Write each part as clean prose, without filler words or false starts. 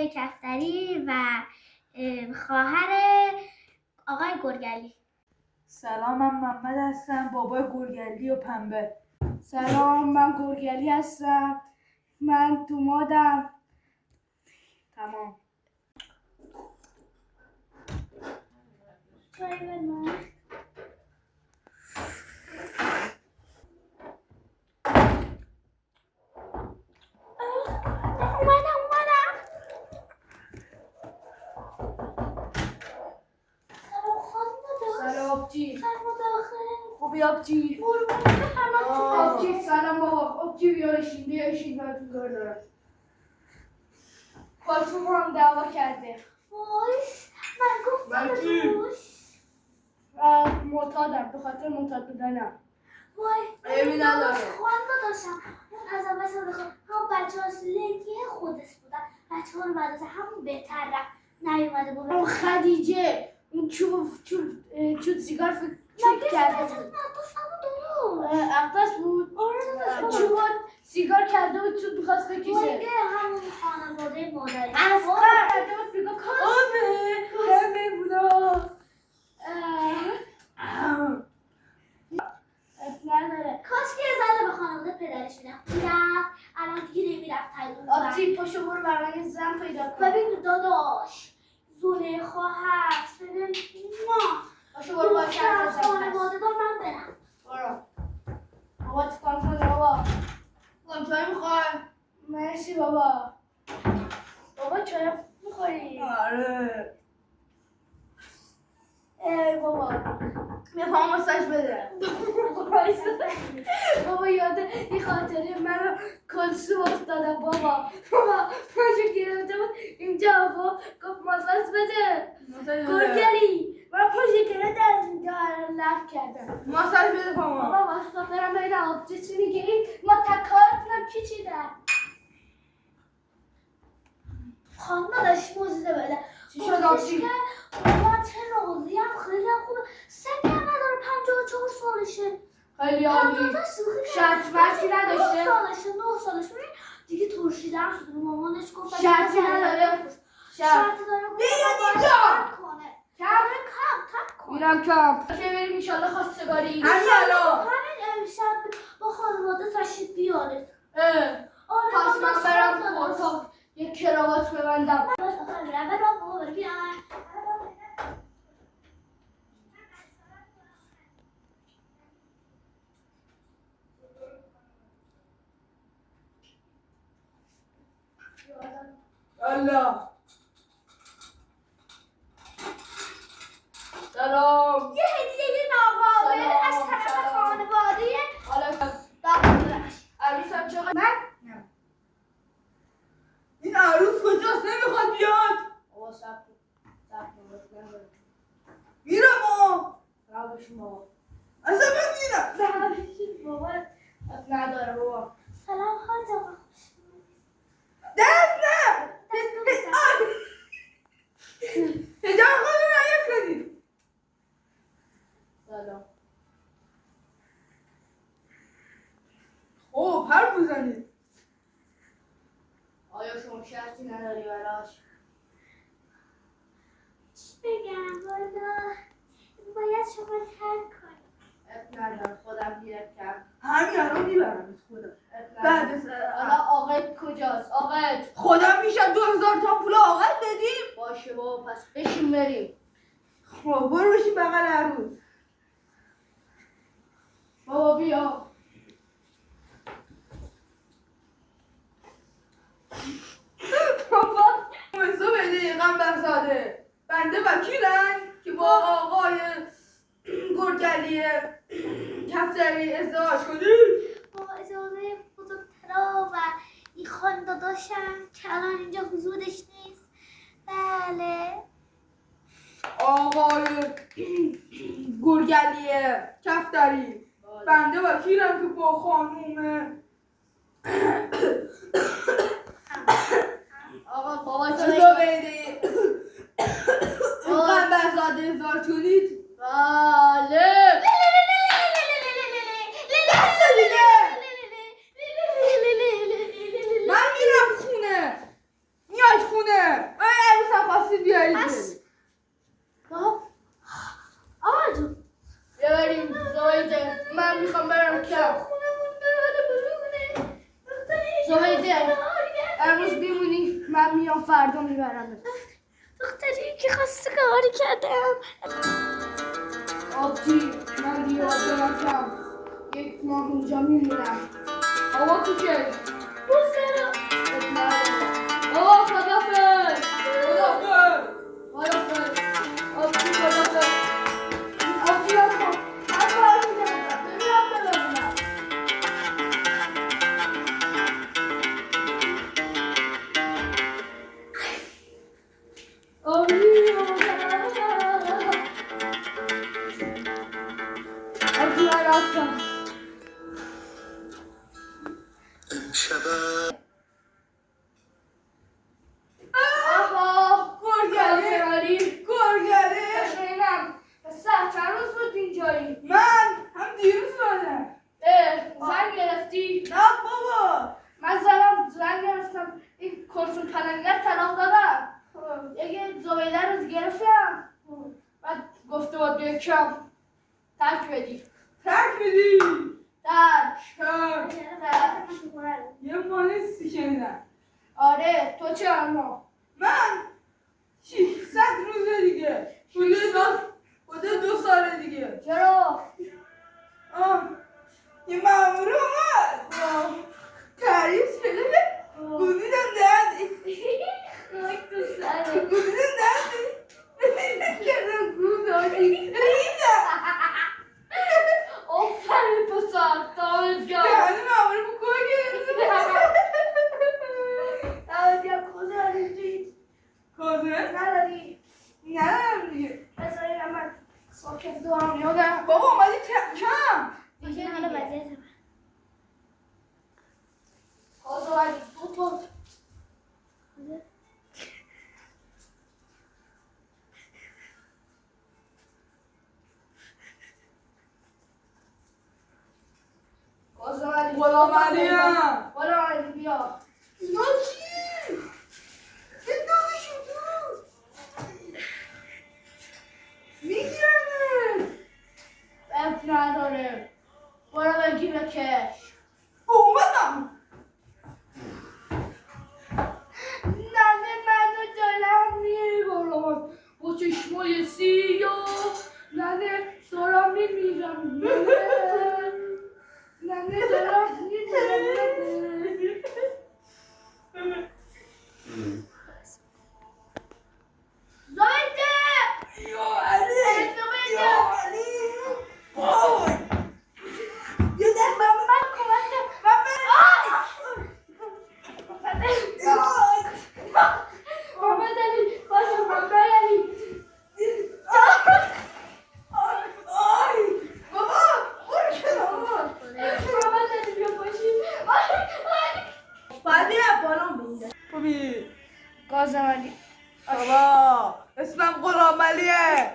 آقای کفتری و خواهر آقای گرگلی. سلام، من محمد هستم، بابای گرگلی و پنبه. سلام، من گرگلی هستم، من دومادم. تمام. آبجی خوبی آبجی؟ آبجی سلام بابا. آبجی بیایشین براتون کار دارم. خالتون هم دعوا کرده. وایس من گفتم دوش معتادم، به خاطر معتاد بودنم. وای ایمی نداره. خواهنده داشتم اون از اول سال بخوام همون بچه ها سلنگی خودش بودن، بچه ها رو مدرسه همون بهتر رفت نیومده بود. اون خدیجه اون چوب سیگار چوب کرده بود. اقدس بود. چوب سیگار کرده بود، چوب میخواست بکشه. وایگه همون خانواده مادری اصلا کرده بود بگو همه بودا نداره. کاش که زده به خانواده پدرش میرفت الان دیگه نمیرفت تایید. آبجی پاشو برو برای یه زن پیدا کن. ببین داداش زلیخا هست، ببین ما پاشو برو باشه حرف بزن. خانواده دار من برم. برو بابا چیکار کنه بابا؟ چای میخوای؟ مرسی بابا. بابا چای میخوری؟ آره. ای بابا یه پا ماساژ بده. بابا یاد این خاطره منو کلثوم افتادم. بابا پاشو گرفته بود اینجا گفت ماساژ بده گرگلی. من پاشو گرفته از اینجا لف کردم. ماساژ بده پاما. بابا واسه برم ببینم آبجی چی میگی؟ ما تکارتونم کی چیدن؟ خانم داشت موزیده بده. چی شد آبجی؟ من چه راضی هم خیلی هم خوبه. سنی هم نداره 54 سالشه. خیلی عالی. شرط مرسی نداشته؟ 9 سالشه 9 سالشه. دیگه ترشیده هم شده. مامانش گفت شرطی نداره؟ شرطی داره. بیرون اینجا کم کن. میرم کم. چه بریم انشالله خواستگاری. همین امشب با خانواده تشریف بیارید. پس من برم اتاق یک کراوات ببندم. الله سلام. یه هدیه ناقابل از طرف خانواده عروسم چقدر؟ من؟ این عروس کجاست؟ نمیخواد بیاد. بابا سب میرم بشین بابا. اصلا من میرم. بشین بابا. نداره بابا. سلام خانج آقا. دست نه. هجاب خودو رعیت کنید. سلام. خب حرف بزنید. آیا شما شرطی نداری براش؟ چی بگم والا باید شما ترک کنید. ندارم خودم میرکم. همین الان میبرم خودم. بعد حالا آقایت کجاست؟ آقایت خودم میشم 2000 تا پول آقایت بدیم؟ باشه بابا پس بشین بریم. خب برو بشین بغل عروس. بابا بیا. بابا موضوع بده قنبرزاده. بنده وکیلم که با آقای گرگلی کفتری ازدواج کنید. با اجازه بزرگترا و این خان داداشم که الان اینجا حضورش نیست. بله آقای گرگلی کفتری بنده وکیلم که با خانوم آقا بابا چطور بیدی قنبرزاده ازدواج کنید؟ بله. من میرم خونه. میاد خونه. امروز بیمونی من میام فردا میبرم. دختری که خواست کاری کردم. آبجی من یادم یک ماه اونجا میمونم. آقا تو که؟ بسرا. آقا خدافظ. خدافظ. آبجی خدافظ. آبجی آقا من باید میدونم ببینم ببینم. آبجی من رفتم. آها گرگلی شنیدم پسر چند روز بود اینجایی؟ من هم دیروز بودم. زن گرفتی؟ نه بابا. من زن گرفتم این کنسول پلنگر طلاق دادم یه زبیده رو گرفتم بعد گفته بود بیا کم ترک بدی ترک بدی. ترک یه مانستی شنیدم. آره تو چه اما؟ من 600 روز دیگه. بوده 2 سال دیگه. چرا؟ یه مامورو اومد تعریف شده گوزیدم دهنی گوزیدم دهنی کردم گوز آجی ریدم آفرین پسر دامت گرم دهنی مامورو با گوه گرفته دامت گرم کوزه داری؟ کوزه؟ نداری؟ ندارم دیگه. بذار اینم من ساکت دارم یادم بابا اومدی کم دیگه حالا وضعیت کوزه ولی تو غلام علیم. غلام علی بیا اینا چی؟ بندازشون تو میگیرنه. اب نداره برو بگی بکش اومدم. ننه منو دارم میبرم با چشمای سیاه ننه دارم میمیرم ننه دارم میمیرم زایده یا علی زایده یا علی وای یه دفعه من کمک محمد علی باشه محمد علی آی بابا برو کنار محمد علی بیا باشی باید میرم بالام بینده خوبی قاسم علی بابا اسمم غلام علیه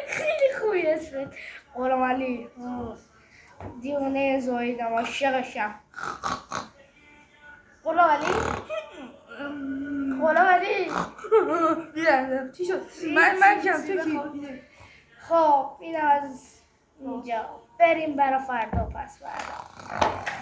خیلی خوبی اسمت غلام علی دیوانه زایدم عاشقشم غلام علی غلام علی بیرم چی شد من کم تو کی خب اینم از اینجا بریم برا فردا پس فردا